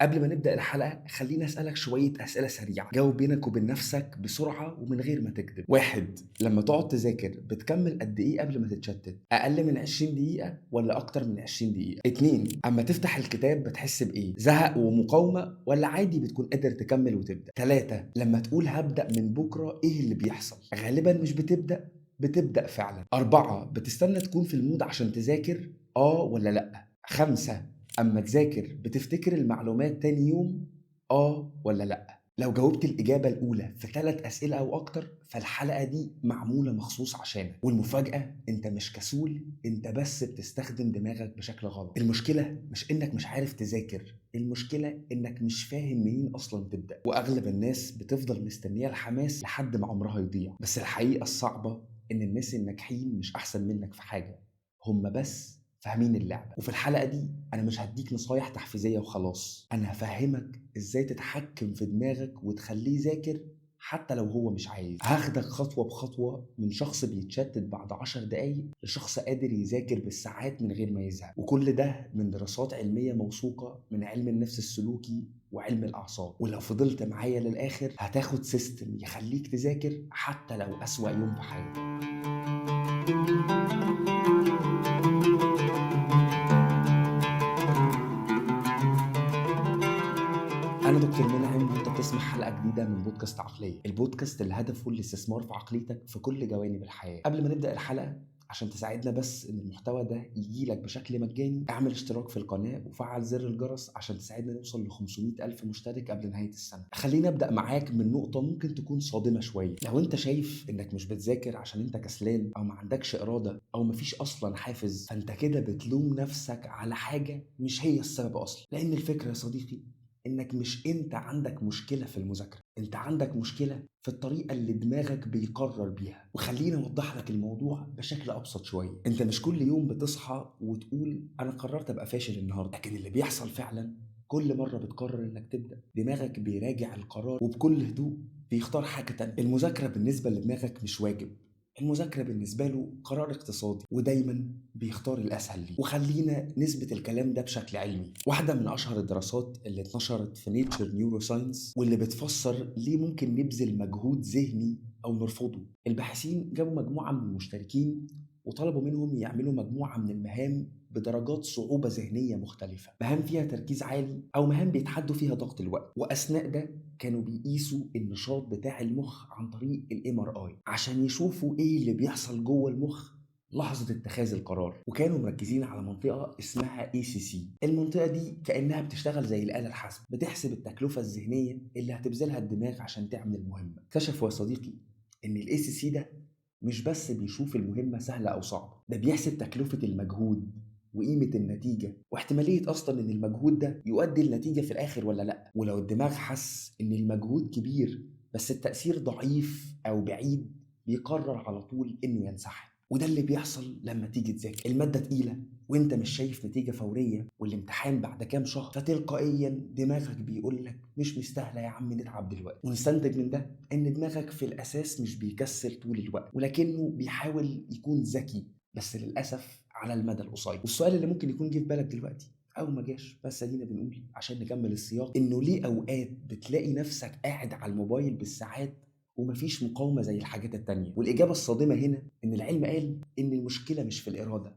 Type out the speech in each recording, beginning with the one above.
قبل ما نبدأ الحلقة خليني أسألك شوية أسئلة سريعة جاوب بينك وبين نفسك بسرعة ومن غير ما تكذب. واحد، لما تقعد تذاكر بتكمل قد إيه قبل ما تتشتت؟ أقل من 20 دقيقة ولا أكتر من 20 دقيقة؟ اتنين، أما تفتح الكتاب بتحس بإيه؟ زهق ومقاومة ولا عادي بتكون قادر تكمل وتبدأ؟ تلاتة، لما تقول هبدأ من بكرة إيه اللي بيحصل؟ غالبا مش بتبدأ فعلا. أربعة، بتستنى تكون في المود عشان تذاكر ولا لأ؟ خمسة، أما تذاكر بتفتكر المعلومات تاني يوم ولا لأ؟ لو جاوبت الإجابة الأولى في 3 أسئلة أو أكتر فالحلقة دي معمولة مخصوص عشانك. والمفاجأة، أنت مش كسول، أنت بس بتستخدم دماغك بشكل غلط. المشكلة مش إنك مش عارف تذاكر، المشكلة إنك مش فاهم منين أصلا تبدأ. وأغلب الناس بتفضل مستنية الحماس لحد ما عمرها يضيع. بس الحقيقة الصعبة إن الناس الناجحين مش أحسن منك في حاجة، هم بس فاهمين اللعبة. وفي الحلقة دي أنا مش هديك نصايح تحفيزية وخلاص، أنا هفهمك إزاي تتحكم في دماغك وتخليه يذاكر حتى لو هو مش عايز. هاخدك خطوة بخطوة من شخص بيتشتت بعد 10 دقايق لشخص قادر يذاكر بالساعات من غير ما يزهق. وكل ده من دراسات علمية موثوقة من علم النفس السلوكي وعلم الأعصاب. ولو فضلت معايا للآخر هتاخد سيستم يخليك تذاكر حتى لو أسوأ يوم في حياتك. أنا دكتور منعم وأنت بتسمع حلقة جديدة من بودكاست عقلية، البودكاست اللي هدفه الاستثمار في عقليتك في كل جوانب الحياة. قبل ما نبدأ الحلقة، عشان تساعدنا بس إن المحتوى ده يجيلك بشكل مجاني، اعمل اشتراك في القناة وفعل زر الجرس عشان تساعدنا نوصل ل 500 ألف مشترك قبل نهاية السنة. خليني أبدأ معاك من نقطة ممكن تكون صادمة شوية. لو أنت شايف إنك مش بتذاكر عشان أنت كسلان أو ما عندكش إرادة أو مفيش أصلا حافز، فأنت كده بتلوم نفسك على حاجة مش هي السبب أصلا. لأن الفكرة يا صديقي انك مش انت عندك مشكلة في المذاكرة، انت عندك مشكلة في الطريقة اللي دماغك بيقرر بيها. وخليني اوضح لك الموضوع بشكل ابسط شوية. انت مش كل يوم بتصحى وتقول انا قررت ابقى فاشل النهاردة، لكن اللي بيحصل فعلا كل مرة بتقرر انك تبدأ دماغك بيراجع القرار وبكل هدوء بيختار حاجة تانية. المذاكرة بالنسبة لدماغك مش واجب، المذاكرة بالنسبة له قرار اقتصادي، ودايما بيختار الأسهل ليه. وخلينا نثبت الكلام ده بشكل علمي. واحدة من أشهر الدراسات اللي اتنشرت في نيتشر نيورو ساينس واللي بتفسر ليه ممكن نبذل مجهود ذهني أو نرفضه، الباحثين جابوا مجموعة من المشتركين وطلبوا منهم يعملوا مجموعة من المهام بدرجات صعوبة ذهنية مختلفة، مهام فيها تركيز عالي أو مهام بيتحدوا فيها ضغط الوقت. وأثناء ده كانوا بيقيسوا النشاط بتاع المخ عن طريق الMRI عشان يشوفوا ايه اللي بيحصل جوه المخ لحظة اتخاذ القرار. وكانوا مركزين على منطقة اسمها ACC. المنطقة دي كأنها بتشتغل زي الآلة الحاسبة، بتحسب التكلفة الذهنية اللي هتبذلها الدماغ عشان تعمل المهمة. اكتشفوا يا صديقي إن ال ACC ده مش بس بيشوف المهمة سهلة أو صعبة، ده بيحسب تكلفة المجهود وقيمة النتيجة واحتمالية أصلا إن المجهود ده يؤدي النتيجة في الآخر ولا لأ. ولو الدماغ حس إن المجهود كبير بس التأثير ضعيف أو بعيد، بيقرر على طول إنه ينسحب. وده اللي بيحصل لما تيجي تذاكر المادة تقيلة وانت مش شايف نتيجة فورية والامتحان بعد كام شهر، فتلقائيا دماغك بيقول لك مش مستاهلة يا عم نتعب دلوقتي. ونستنتج من ده ان دماغك في الاساس مش بيكسل طول الوقت، ولكنه بيحاول يكون ذكي بس للاسف على المدى القصير. والسؤال اللي ممكن يكون جه في بالك دلوقتي او ما جاش، بس ادينا بنقول عشان نكمل السياق، انه ليه اوقات بتلاقي نفسك قاعد على الموبايل بالساعات ومفيش مقاومة زي الحاجات التانية؟ والإجابة الصادمة هنا إن العلم قال إن المشكلة مش في الإرادة،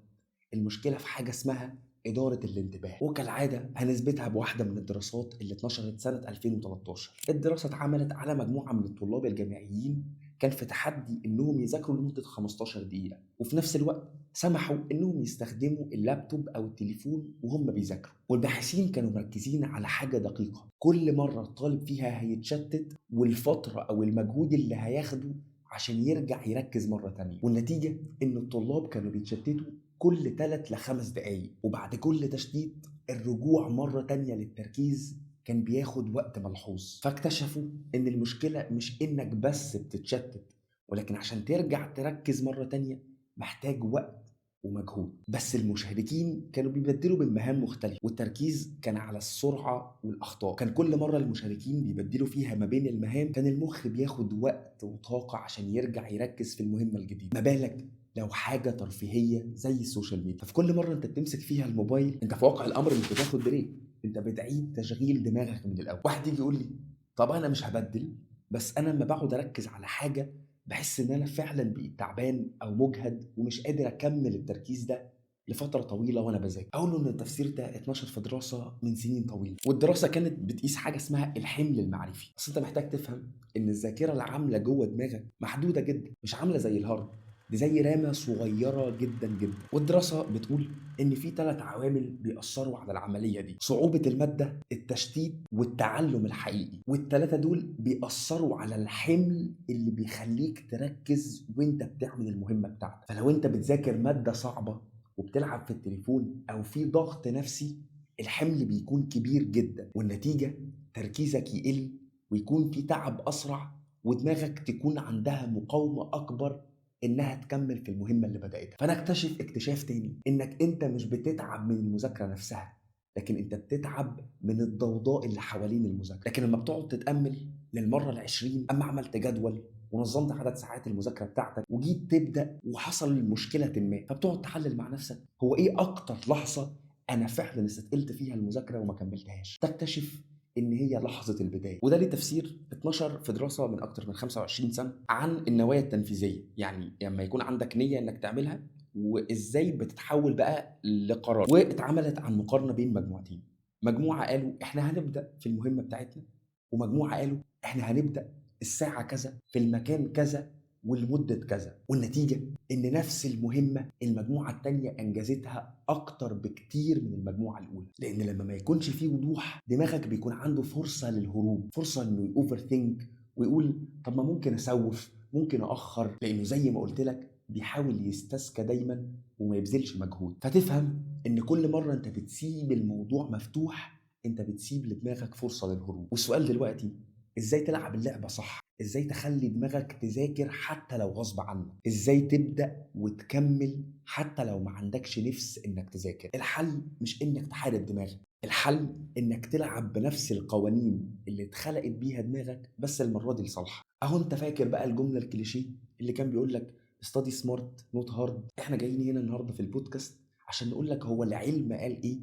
المشكلة في حاجة اسمها إدارة الانتباه. وكالعادة هنثبتها بواحدة من الدراسات اللي اتنشرت سنة 2013. الدراسة اتعملت على مجموعة من الطلاب الجامعيين كان في تحدي إنهم يذاكروا لمدة 15 دقيقة، وفي نفس الوقت سمحوا إنهم يستخدموا اللابتوب أو التليفون وهم بيذاكروا. والباحثين كانوا مركزين على حاجة دقيقة، كل مرة الطالب فيها هيتشتت والفترة أو المجهود اللي هياخده عشان يرجع يركز مرة تانية. والنتيجة إن الطلاب كانوا بيتشتتوا كل 3 ل 5 دقايق، وبعد كل تشتيت الرجوع مرة تانية للتركيز كان بياخد وقت ملحوظ. فاكتشفوا إن المشكلة مش إنك بس بتتشتت، ولكن عشان ترجع تركز مرة تانية محتاج وقت ومجهود. بس المشاركين كانوا بيبدلوا بالمهام مختلفة، والتركيز كان على السرعة والأخطاء. كان كل مرة المشاركين بيبدلوا فيها ما بين المهام كان المخ بياخد وقت وطاقة عشان يرجع يركز في المهمة الجديدة. ما بالك لو حاجة ترفيهية زي السوشيال ميديا؟ ففي كل مرة انت بتمسك فيها الموبايل انت في واقع الأمر مش بتاخد بريك، انت بتعيد تشغيل دماغك من الاول. واحد يجي يقول لي طب انا مش هبدل، بس انا لما بقعد اركز على حاجه بحس ان انا فعلا بقيت تعبان او مجهد ومش قادر اكمل التركيز ده لفتره طويله وانا بذاكر. اقول له ان التفسير ده اتنشر في دراسه من سنين طويله، والدراسه كانت بتقيس حاجه اسمها الحمل المعرفي. بس انت محتاج تفهم ان الذاكره العامله جوه دماغك محدوده جدا، مش عامله زي الهارد، دي زي رامه صغيره جدا جدا. والدراسه بتقول ان في 3 عوامل بيأثروا على العمليه دي: صعوبه الماده، التشتيت، والتعلم الحقيقي. والثلاثه دول بيأثروا على الحمل اللي بيخليك تركز وانت بتعمل المهمه بتاعتك. فلو انت بتذاكر ماده صعبه وبتلعب في التليفون او في ضغط نفسي، الحمل بيكون كبير جدا، والنتيجه تركيزك يقل ويكون في تعب اسرع، ودماغك تكون عندها مقاومه اكبر انها تكمل في المهمه اللي بداتها. فانا اكتشف اكتشاف تاني، انك انت مش بتتعب من المذاكره نفسها، لكن انت بتتعب من الضوضاء اللي حوالين المذاكره. لكن لما بتقعد تتامل للمره العشرين، اما عملت جدول ونظمت عدد ساعات المذاكره بتاعتك وجيت تبدا وحصل مشكله ما، فبتقعد تحلل مع نفسك هو ايه اكتر لحظه انا فعلا استثقلت فيها المذاكره وما كملتهاش. تكتشف ان هي لحظه البدايه. وده ليه تفسير اتنشر في دراسه من اكتر من 25 سنه عن النوايا التنفيذيه، يعني لما يكون عندك نيه انك تعملها وازاي بتتحول بقى لقرار. واتعملت عن مقارنه بين مجموعتين: مجموعه قالوا احنا هنبدا في المهمه بتاعتنا، ومجموعه قالوا احنا هنبدا الساعه كذا في المكان كذا ولمده كذا. والنتيجه ان نفس المهمه المجموعه الثانيه انجزتها اكتر بكتير من المجموعه الاولى. لان لما ما يكونش فيه وضوح، دماغك بيكون عنده فرصه للهروب، فرصه انه يوفر ثينك ويقول طب ما ممكن اسوف، ممكن اخر، لانه زي ما قلت لك بيحاول يستسكى دايما وما يبذلش مجهود. فتفهم ان كل مره انت بتسيب الموضوع مفتوح، انت بتسيب لدماغك فرصه للهروب. والسؤال دلوقتي: ازاي تلعب اللعبه صح؟ ازاي تخلي دماغك تذاكر حتى لو غصب عنك؟ ازاي تبدا وتكمل حتى لو ما عندكش نفس انك تذاكر؟ الحل مش انك تحارب دماغك، الحل انك تلعب بنفس القوانين اللي اتخلقت بيها دماغك، بس المره دي لصالحك. اهو انت فاكر بقى الجمله الكليشيه اللي كان بيقول لك study smart not hard؟ احنا جايين هنا النهارده في البودكاست عشان نقول لك هو العلم قال ايه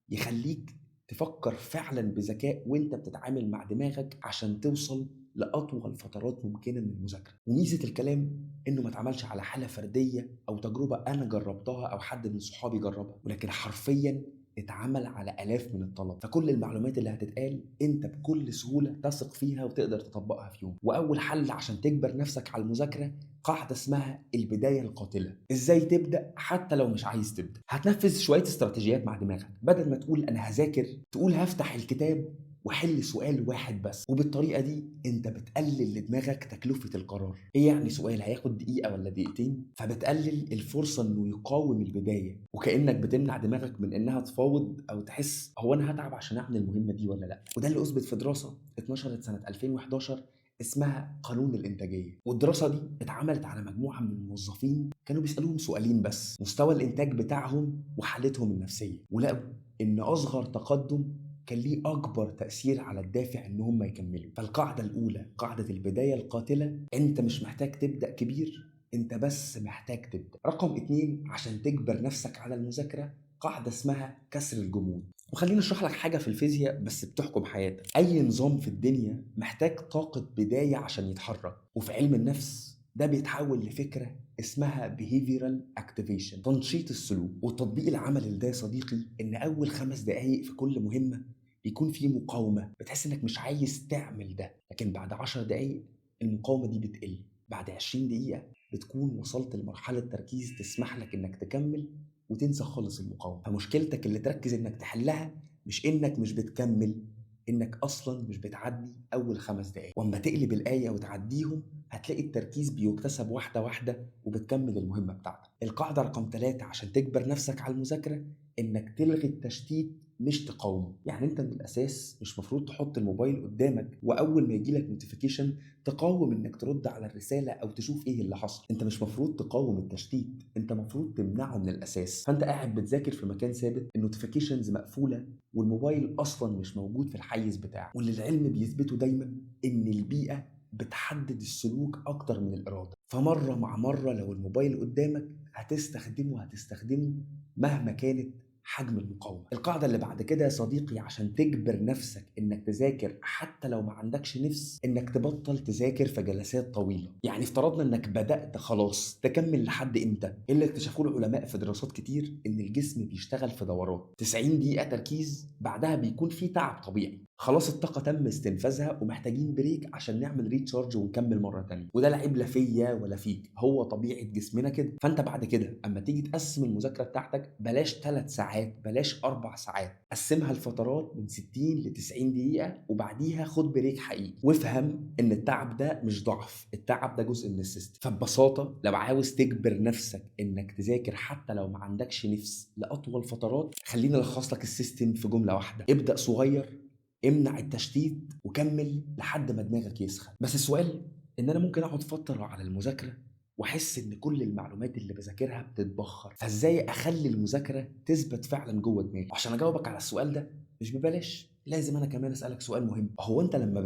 يخليك تفكر فعلا بذكاء وانت بتتعامل مع دماغك عشان توصل لاطول فترات ممكنه من المذاكره. وميزه الكلام انه ما اتعملش على حاله فرديه او تجربه انا جربتها او حد من صحابي جربها، ولكن حرفيا اتعمل على آلاف من الطلبة. فكل المعلومات اللي هتتقال انت بكل سهولة تثق فيها وتقدر تطبقها في يوم. واول حل عشان تجبر نفسك على المذاكرة قاعدة اسمها البداية القاتلة. ازاي تبدأ حتى لو مش عايز تبدأ؟ هتنفذ شوية استراتيجيات مع دماغك. بدل ما تقول انا هذاكر، تقول هفتح الكتاب وحل سؤال واحد بس. وبالطريقه دي انت بتقلل لدماغك تكلفه القرار. ايه يعني سؤال هياخد دقيقه ولا دقيقتين؟ فبتقلل الفرصه انه يقاوم البدايه، وكانك بتمنع دماغك من انها تفاوض او تحس هو انا هتعب عشان اعمل المهمه دي ولا لا. وده اللي اثبت في دراسه اتنشرت سنه 2011 اسمها قانون الانتاجيه. والدراسه دي اتعملت على مجموعه من الموظفين كانوا بيسالوهم سؤالين بس: مستوى الانتاج بتاعهم وحالتهم النفسيه. ولقوا ان اصغر تقدم كان ليه أكبر تأثير على الدافع إن هم يكملوا. فالقاعدة الأولى، قاعدة البداية القاتلة: أنت مش محتاج تبدأ كبير، أنت بس محتاج تبدأ. رقم 2 عشان تجبر نفسك على المذاكرة، قاعدة اسمها كسر الجمود. وخليني أشرح لك حاجة في الفيزياء بس بتحكم حياتك. أي نظام في الدنيا محتاج طاقة بداية عشان يتحرك، وفي علم النفس ده بيتحول لفكرة اسمها behavioral activation، تنشيط السلوك. والتطبيق العملي لده يا صديقي ان اول 5 دقايق في كل مهمة بيكون في مقاومة، بتحس انك مش عايز تعمل ده، لكن بعد 10 دقايق المقاومة دي بتقل، بعد 20 دقيقة بتكون وصلت لمرحلة تركيز تسمح لك انك تكمل وتنسى خالص المقاومة. فمشكلتك اللي تركز انك تحلها مش انك مش بتكمل، انك اصلا مش بتعدي اول 5 دقايق. واما تقلب الآية وتعديهم هتلاقي التركيز بيكتسب واحدة واحدة وبتكمل المهمة بتاعتك. القاعدة رقم 3 عشان تجبر نفسك على المذاكرة انك تلغي التشتيت مش تقاومه. يعني انت من الاساس مش مفروض تحط الموبايل قدامك واول ما يجيلك نوتيفيكيشن تقاوم انك ترد على الرسالة او تشوف ايه اللي حصل. انت مش مفروض تقاوم التشتيت، انت مفروض تمنعه من الاساس. فانت قاعد بتذاكر في مكان ثابت، النوتيفيكيشنز مقفولة والموبايل اصلا مش موجود في الحيز بتاعه. واللي العلم بيثبته دايما ان البيئة بتحدد السلوك اكتر من الاراده. فمره مع مره لو الموبايل قدامك هتستخدمه مهما كانت حجم المقاومة. القاعدة اللي بعد كده يا صديقي، عشان تجبر نفسك انك تذاكر حتى لو ما عندكش نفس، انك تبطل تذاكر في جلسات طويلة. يعني افترضنا انك بدأت خلاص، تكمل لحد امتى؟ إيه اللي اكتشفوه العلماء في دراسات كتير، ان الجسم بيشتغل في دورات 90 دقيقة تركيز، بعدها بيكون في تعب طبيعي، خلاص الطاقة تم استنفاذها ومحتاجين بريك عشان نعمل ريتشارج ونكمل مرة تانية. وده لا عيب لا فيا ولا فيك، هو طبيعة جسمنا كده. فانت بعد كده اما تيجي تقسم المذاكرة بتاعتك، بلاش 3 ساعات، بلاش 4 ساعات، قسمها لفترات من 60 ل 90 دقيقة، وبعديها خد بريك حقيقي. وافهم ان التعب ده مش ضعف، التعب ده جزء من السيستم. فببساطة لو عاوز تجبر نفسك انك تذاكر حتى لو ما عندكش نفس لأطول فترات، خليني الخص لك السيستم في جملة واحدة: ابدأ صغير، امنع التشتيت، وكمل لحد ما دماغك يسخن. بس السؤال ان انا ممكن اقعد فتره على المذاكره واحس ان كل المعلومات اللي بذاكرها بتتبخر، فازاي اخلي المذاكره تثبت فعلا جوه دماغي؟ عشان اجاوبك على السؤال ده مش ببلاش، لازم انا كمان اسالك سؤال مهم: هو انت لما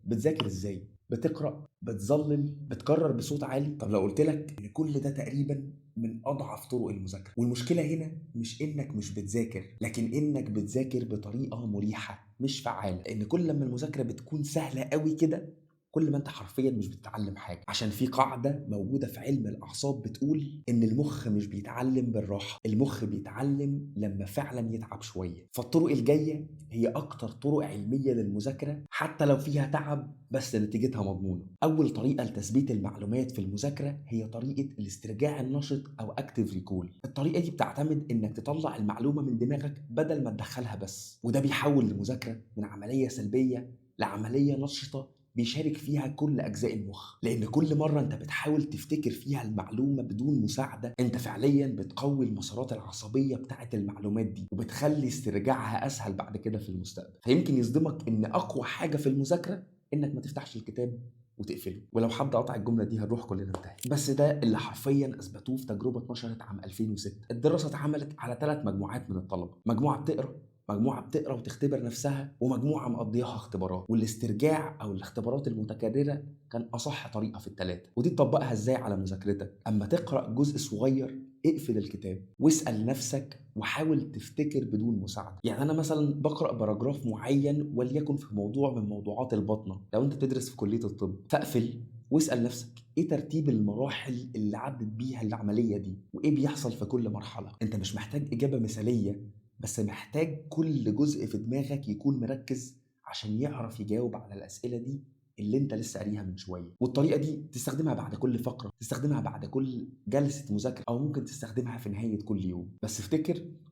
بتذاكر ازاي؟ بتقرا، بتظلل، بتكرر بصوت عالي؟ طب لو قلت لك ان كل ده تقريبا من اضعف طرق المذاكره. والمشكله هنا مش انك مش بتذاكر، لكن انك بتذاكر بطريقه مريحه مش فعاله. لان كل لما المذاكره بتكون سهله قوي كده، كل ما انت حرفيا مش بتتعلم حاجه. عشان في قاعده موجوده في علم الاعصاب بتقول ان المخ مش بيتعلم بالراحه، المخ بيتعلم لما فعلا يتعب شويه. فالطرق الجايه هي اكتر طرق علميه للمذاكره، حتى لو فيها تعب بس نتيجتها مضمونه. اول طريقه لتثبيت المعلومات في المذاكره هي طريقه الاسترجاع النشط او اكتيف ريكول. الطريقه دي بتعتمد انك تطلع المعلومه من دماغك بدل ما تدخلها بس، وده بيحول المذاكره من عمليه سلبيه لعمليه نشطه بيشارك فيها كل اجزاء المخ. لان كل مره انت بتحاول تفتكر فيها المعلومه بدون مساعده، انت فعليا بتقوي المسارات العصبيه بتاعه المعلومات دي، وبتخلي استرجاعها اسهل بعد كده في المستقبل. فيمكن يصدمك ان اقوى حاجه في المذاكره انك ما تفتحش الكتاب وتقفله. ولو حد قطع الجمله دي هنروح كلنا انتهي. بس ده اللي حرفيا اثبتوه في تجربه اتنشرت عام 2006. الدراسه اتعملت على 3 مجموعات من الطلبه: مجموعه بتقرا، مجموعة بتقرا وتختبر نفسها، ومجموعة مقضياها اختبارات. والاسترجاع أو الاختبارات المتكررة كان أصح طريقة في الثلاثة. ودي تطبقها إزاي على مذاكرتك؟ أما تقرأ جزء صغير، اقفل الكتاب واسأل نفسك وحاول تفتكر بدون مساعدة. يعني أنا مثلا بقرأ باراجراف معين وليكن في موضوع من موضوعات الباطنة لو أنت بتدرس في كلية الطب، فاقفل واسأل نفسك ايه ترتيب المراحل اللي عدت بيها العملية دي، وايه بيحصل في كل مرحلة. انت مش محتاج اجابة مثالية، بس محتاج كل جزء في دماغك يكون مركز عشان يعرف يجاوب على الأسئلة دي اللي انت لسه قاريها من شويه. والطريقه دي تستخدمها بعد كل فقره، تستخدمها بعد كل جلسه مذاكره، او ممكن تستخدمها في نهايه كل يوم. بس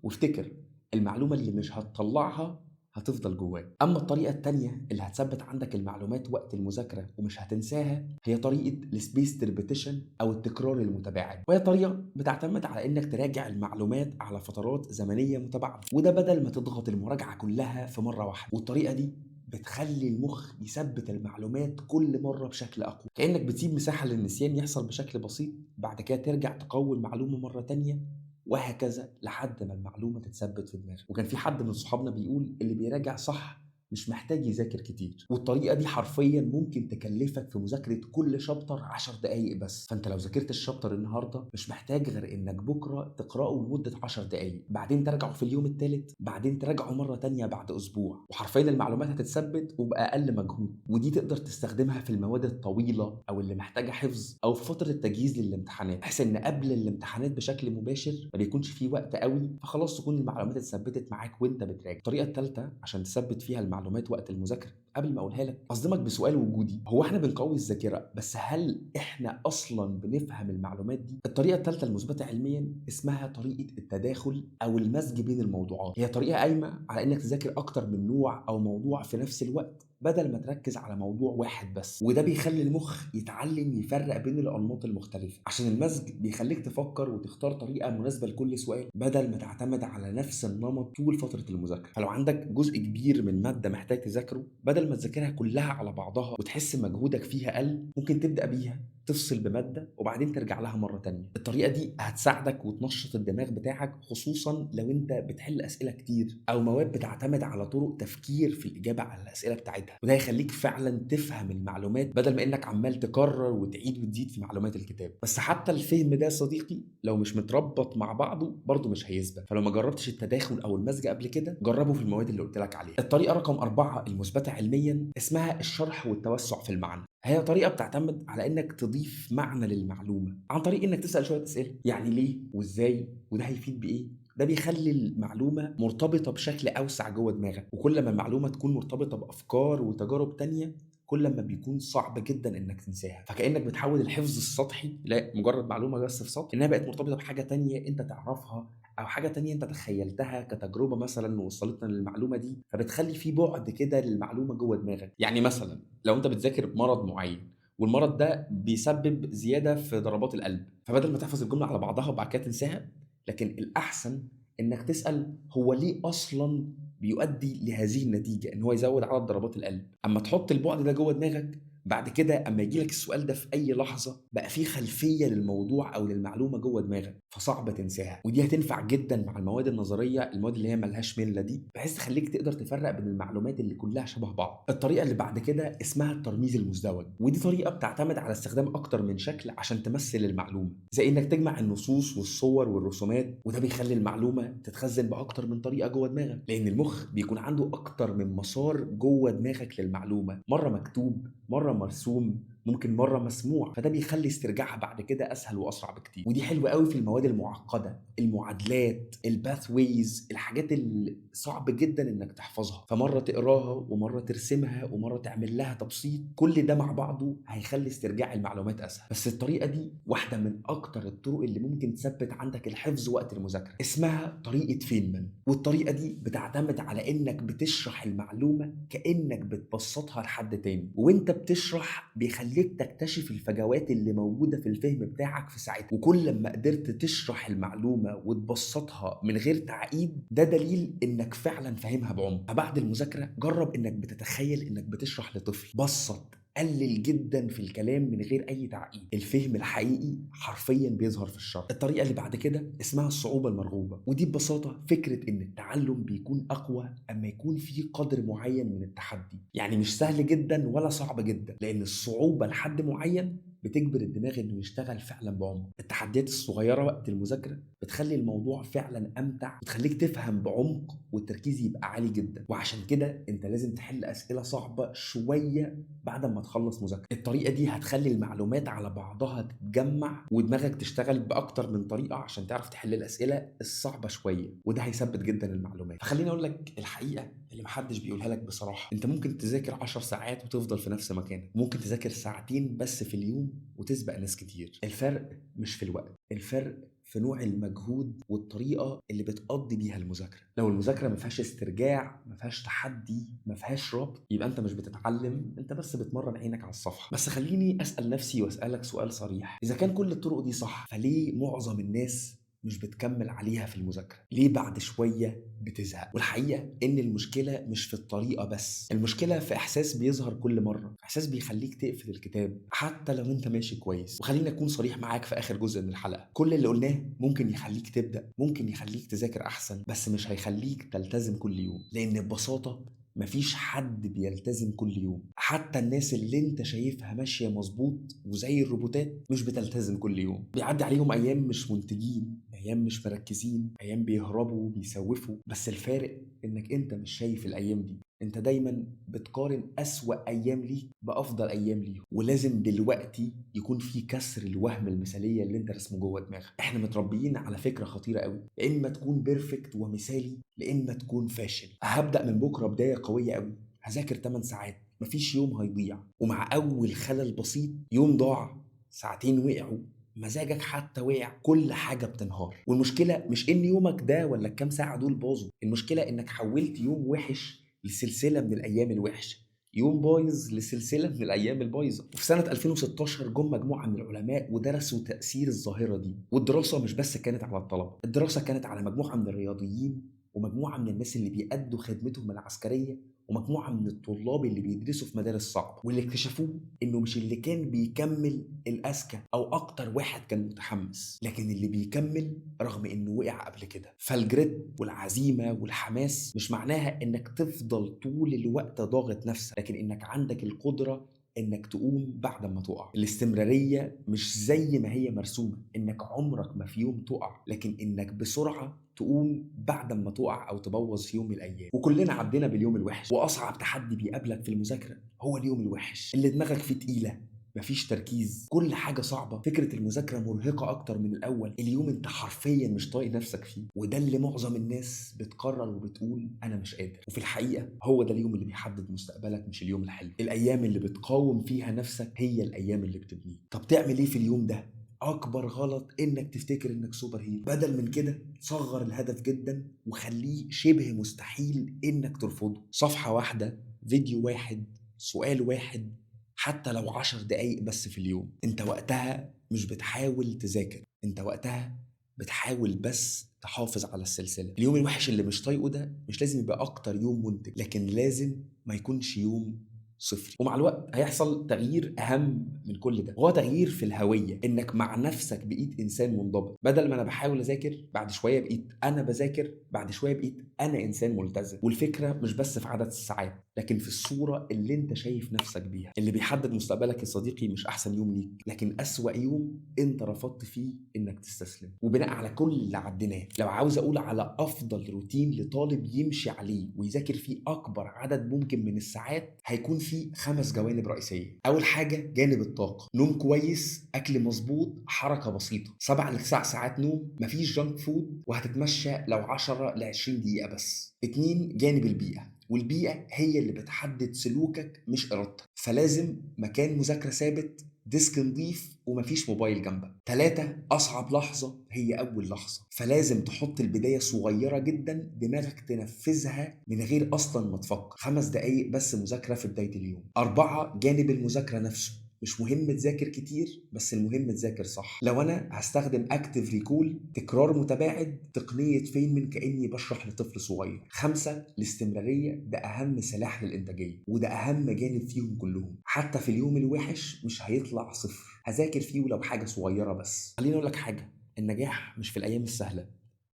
وافتكر المعلومه اللي مش هتطلعها هتفضل جواك. اما الطريقه التانية اللي هتثبت عندك المعلومات وقت المذاكره ومش هتنساها، هي طريقه السبيس ريبيتيشن او التكرار المتباعد. وهي طريقه بتعتمد على انك تراجع المعلومات على فترات زمنيه متباعده، وده بدل ما تضغط المراجعه كلها في مره واحده. والطريقه دي بتخلي المخ يثبت المعلومات كل مرة بشكل أقوى، كأنك بتسيب مساحة للنسيان يحصل بشكل بسيط، بعد كده ترجع تقوي المعلومة مرة تانية، وهكذا لحد ما المعلومة تتثبت في دماغك. وكان في حد من صحابنا بيقول اللي بيراجع صح مش محتاج يذاكر كتير. والطريقة دي حرفيا ممكن تكلفك في مذاكرة كل شابتر 10 دقايق بس. فانت لو ذاكرت الشابتر النهاردة مش محتاج غير انك بكرة تقرأه لمدة 10 دقايق، بعدين تراجعه في اليوم الثالث، بعدين تراجعه مرة تانية بعد اسبوع، وحرفيا المعلومات هتتثبت وبأقل مجهود. ودي تقدر تستخدمها في المواد الطويلة او اللي محتاجة حفظ، او في فترة التجهيز للامتحانات، بحيث ان قبل الامتحانات بشكل مباشر ما بيكونش فيه وقت قوي، فخلاص تكون المعلومات اتثبتت معاك وانت بتراجع. الطريقة الثالثة عشان تثبت فيها المعلومات وقت المذاكره، قبل ما اقولها لك اصدمك بسؤال وجودي: هو احنا بنقوي الذاكره بس هل احنا اصلا بنفهم المعلومات دي؟ الطريقه الثالثه المثبته علميا اسمها طريقه التداخل او المزج بين الموضوعات. هي طريقه قايمه على انك تذاكر اكتر من نوع او موضوع في نفس الوقت بدل ما تركز على موضوع واحد بس. وده بيخلي المخ يتعلم يفرق بين الانماط المختلفه، عشان المزج بيخليك تفكر وتختار طريقه مناسبه لكل سؤال بدل ما تعتمد على نفس النمط طول فتره المذاكره. فلو عندك جزء كبير من ماده محتاج تذاكره، بدل ما تذاكرها كلها على بعضها وتحس مجهودك فيها قل، ممكن تبدا بيها، تفصل بماده وبعدين ترجع لها مره تانية. الطريقه دي هتساعدك وتنشط الدماغ بتاعك، خصوصا لو انت بتحل اسئله كتير او مواد بتعتمد على طرق تفكير في الاجابه على الاسئله بتاعتها. عليها، وده هيخليك فعلا تفهم المعلومات بدل ما انك عمال تكرر وتعيد وتزيد في معلومات الكتاب. بس حتى الفهم ده يا صديقي لو مش متربط مع بعضه برضه مش هيثبت، فلو ما جربتش التداخل او المزج قبل كده جربه في المواد اللي قلت لك عليها. الطريقه رقم 4 المثبته علميا اسمها الشرح والتوسع في المعنى. هي طريقة بتعتمد على انك تضيف معنى للمعلومة عن طريق انك تسأل شوية اسئلة، يعني ليه وازاي وده هيفيد بايه. ده بيخلي المعلومة مرتبطة بشكل اوسع جوه دماغك، وكل ما المعلومة تكون مرتبطة بافكار وتجارب تانية كل ما بيكون صعب جدا انك تنساها. فكأنك بتحول الحفظ السطحي، لا مجرد معلومة بس في سطح، انها بقت مرتبطة بحاجة تانية انت تعرفها او حاجه تانية انت تخيلتها كتجربه مثلا ووصلتنا للمعلومه دي، فبتخلي في بعد كده للمعلومه جوه دماغك. يعني مثلا لو انت بتذاكر مرض معين والمرض ده بيسبب زياده في ضربات القلب، فبدل ما تحفظ الجمله على بعضها وبعد كده تنساها، لكن الاحسن انك تسال هو ليه اصلا بيؤدي لهذه النتيجه ان هو يزود عدد ضربات القلب. اما تحط البعد ده جوه دماغك بعد كده اما يجي لك السؤال ده في اي لحظه بقى في خلفيه للموضوع او للمعلومه جوه دماغك، فصعب تنساها. ودي هتنفع جدا مع المواد النظريه، المواد اللي هي ملهاش مله دي، بحيث تخليك تقدر تفرق بين المعلومات اللي كلها شبه بعض. الطريقه اللي بعد كده اسمها الترميز المزدوج، ودي طريقه بتعتمد على استخدام اكتر من شكل عشان تمثل المعلومه، زي انك تجمع النصوص والصور والرسومات، وده بيخلي المعلومه تتخزن باكتر من طريقه جوه دماغك، لان المخ بيكون عنده اكتر من مسار جوه دماغك للمعلومه، مره مكتوب مره مرسوم ممكن مره مسموع، فده بيخلي استرجاعها بعد كده اسهل واسرع بكتير. ودي حلوه قوي في المواد المعقده، المعادلات، الباث ويز، الحاجات اللي صعب جدا انك تحفظها، فمره تقراها ومره ترسمها ومره تعمل لها تبسيط، كل ده مع بعضه هيخلي استرجاع المعلومات اسهل. بس الطريقه دي واحده من اكتر الطرق اللي ممكن تثبت عندك الحفظ وقت المذاكره، اسمها طريقه فينمان. والطريقه دي بتعتمد على انك بتشرح المعلومه كانك بتبسطها لحد تاني، وانت بتشرح بيخليك تكتشف الفجوات اللي موجوده في الفهم بتاعك في ساعتها. وكل ما قدرت تشرح المعلومه وتبسطها من غير تعقيد ده دليل انك فعلا فاهمها بعمق. فبعد المذاكره جرب انك بتتخيل انك بتشرح لطفل، بسط قلل جدا في الكلام من غير اي تعقيد. الفهم الحقيقي حرفيا بيظهر في الشرح. الطريقه اللي بعد كده اسمها الصعوبه المرغوبه، ودي ببساطه فكره ان التعلم بيكون اقوى اما يكون في قدر معين من التحدي، يعني مش سهل جدا ولا صعب جدا، لان الصعوبه لحد معين بتجبر الدماغ انه يشتغل فعلا بعمق. التحديات الصغيره وقت المذاكره بتخلي الموضوع فعلا امتع وتخليك تفهم بعمق والتركيز يبقى عالي جدا، وعشان كده انت لازم تحل اسئله صعبه شويه بعد ما تخلص مذاكره. الطريقه دي هتخلي المعلومات على بعضها تتجمع ودماغك تشتغل باكتر من طريقه عشان تعرف تحل الاسئله الصعبه شويه، وده هيثبت جدا المعلومات. فخليني اقول لك الحقيقه اللي محدش بيقولها لك بصراحه، انت ممكن تذاكر 10 ساعات وتفضل في نفس مكانك، ممكن تذاكر ساعتين بس في اليوم وتسبق ناس كتير. الفرق مش في الوقت، الفرق في نوع المجهود والطريقه اللي بتقضي بيها المذاكره. لو المذاكره ما فيهاش استرجاع، ما فيهاش تحدي، ما فيهاش ربط، يبقى انت مش بتتعلم، انت بس بتمرن عينك على الصفحه. بس خليني اسال نفسي واسالك سؤال صريح، اذا كان كل الطرق دي صح فليه معظم الناس مش بتكمل عليها في المذاكره؟ ليه بعد شويه بتزهق؟ والحقيقه ان المشكله مش في الطريقه بس، المشكله في احساس بيظهر كل مره، احساس بيخليك تقفل الكتاب حتى لو انت ماشي كويس. وخليني اكون صريح معاك في اخر جزء من الحلقه، كل اللي قلناه ممكن يخليك تبدا، ممكن يخليك تذاكر احسن، بس مش هيخليك تلتزم كل يوم، لان ببساطه مفيش حد بيلتزم كل يوم. حتى الناس اللي انت شايفها ماشيه مظبوط وزي الروبوتات مش بتلتزم كل يوم، بيعدي عليهم ايام مش منتجين، ايام مش مركزين، ايام بيهربوا وبيسوفوا. بس الفارق انك انت مش شايف الايام دي، انت دايما بتقارن اسوأ ايام ليك بافضل ايام ليهم، ولازم دلوقتي يكون في كسر الوهم المثاليه اللي انت رسمه جوه دماغك. احنا متربيين على فكره خطيره قوي، يا اما تكون بيرفكت ومثالي يا اما تكون فاشل. هبدا من بكره بدايه قويه قوي، هذاكر 8 ساعات مفيش يوم هيضيع، ومع اول خلل بسيط، يوم ضاع، ساعتين وقعوا، مزاجك حتى وقع، كل حاجة بتنهار. والمشكلة مش ان يومك ده ولا الكام ساعة دول باظوا، المشكلة انك حولت يوم وحش لسلسلة من الايام الوحشة، يوم بايظ لسلسلة من الايام البايظة. وفي سنة 2016 جم مجموعة من العلماء ودرسوا تأثير الظاهرة دي، والدراسة مش بس كانت على الطلبة، الدراسة كانت على مجموعة من الرياضيين ومجموعة من الناس اللي بيأدوا خدمتهم العسكرية ومجموعة من الطلاب اللي بيدرسوا في مدارس صعبة، واللي اكتشفوه إنه مش اللي كان بيكمل الأذكى أو أكتر واحد كان متحمس، لكن اللي بيكمل رغم إنه وقع قبل كده. فالجريت والعزيمة والحماس مش معناها إنك تفضل طول الوقت ضاغط نفسك، لكن إنك عندك القدرة انك تقوم بعد ما تقع. الاستمرارية مش زي ما هي مرسومة انك عمرك ما في يوم تقع، لكن انك بسرعة تقوم بعد ما تقع او تبوظ في يوم من الايام. وكلنا عدينا باليوم الوحش، واصعب تحدي بيقابلك في المذاكرة هو اليوم الوحش اللي دماغك فيه تقيلة، مفيش تركيز، كل حاجة صعبة، فكرة المذاكرة مرهقة أكتر من الأول، اليوم أنت حرفيا مش طايق نفسك فيه، وده اللي معظم الناس بتقرر وبتقول أنا مش قادر. وفي الحقيقة هو ده اليوم اللي بيحدد مستقبلك، مش اليوم الحلو. الأيام اللي بتقاوم فيها نفسك هي الأيام اللي بتبنيك. طب تعمل إيه في اليوم ده؟ أكبر غلط إنك تفتكر إنك سوبر هيرو. بدل من كده صغر الهدف جدا وخليه شبه مستحيل إنك ترفضه. صفحة واحدة، فيديو واحد، سؤال واحد، حتى لو 10 دقايق بس في اليوم. انت وقتها مش بتحاول تذاكر، انت وقتها بتحاول بس تحافظ على السلسلة. اليوم الوحش اللي مش طايقه ده مش لازم يبقى اكتر يوم منتج، لكن لازم ما يكونش يوم صفري. ومع الوقت هيحصل تغيير اهم من كل ده، هو تغيير في الهويه، انك مع نفسك بقيت انسان منضبط. بدل ما انا بحاول اذاكر، بعد شويه بقيت انا بذاكر، بعد شويه بقيت انا انسان ملتزم. والفكره مش بس في عدد الساعات، لكن في الصوره اللي انت شايف نفسك بيها. اللي بيحدد مستقبلك يا صديقي مش احسن يوم ليك، لكن اسوأ يوم انت رفضت فيه انك تستسلم. وبناء على كل اللي عديناه، لو عاوز اقول على افضل روتين لطالب يمشي عليه ويذاكر فيه اكبر عدد ممكن من الساعات، هيكون فيه 5 جوانب رئيسيه. اول حاجه جانب الطاقه، نوم كويس، اكل مظبوط، حركه بسيطه، 7 ل 9 ساعات نوم، مفيش جانك فود، وهتتمشى لو 10 ل 20 دقيقه بس. 2 جانب البيئه، والبيئة هي اللي بتحدد سلوكك مش إرادتك، فلازم مكان مذاكرة ثابت، ديسك نظيف، ومفيش موبايل جنبك. 3 أصعب لحظة هي أول لحظة، فلازم تحط البداية صغيرة جدا دماغك تنفذها من غير أصلا ما تفكر. 5 دقايق بس مذاكرة في بداية اليوم. 4 جانب المذاكرة نفسه، مش مهم تذاكر كتير، بس المهم تذاكر صح. لو انا هستخدم اكتف ريكول، تكرار متباعد، تقنية فينمن كأني بشرح لطفل صغير. 5 الاستمرارية، ده اهم سلاح للانتاجية، وده اهم جانب فيهم كلهم. حتى في اليوم الوحش مش هيطلع صفر، هذاكر فيه ولو حاجة صغيرة بس. خليني اقول لك حاجة، النجاح مش في الايام السهلة،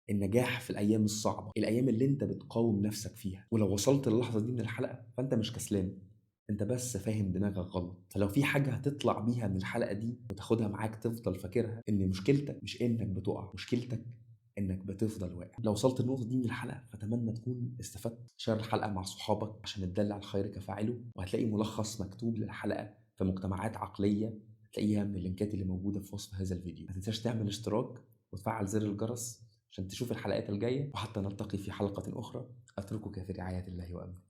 النجاح في الايام الصعبة، الايام اللي انت بتقاوم نفسك فيها. ولو وصلت للحظة دي من الحلقة فانت مش كسلان، انت بس فاهم دماغك غلط. فلو في حاجة هتطلع بيها من الحلقة دي وتاخدها معاك تفضل فاكرها، ان مشكلتك مش انك بتقع، مشكلتك انك بتفضل واقع. لو وصلت النقطة دي من الحلقة فاتمنى تكون استفدت. شير الحلقة مع صحابك عشان الدل على الخير كفاعله، وهتلاقي ملخص مكتوب للحلقة في مجتمعات عقلية، تلاقيها من اللينكات اللي موجودة في وصف هذا الفيديو. ما تنساش تعمل اشتراك وتفعل زر الجرس عشان تشوف الحلقات الجاية، وحتى نلتقي في حلقة أخرى. أتركك في رعاية الله وأمنه.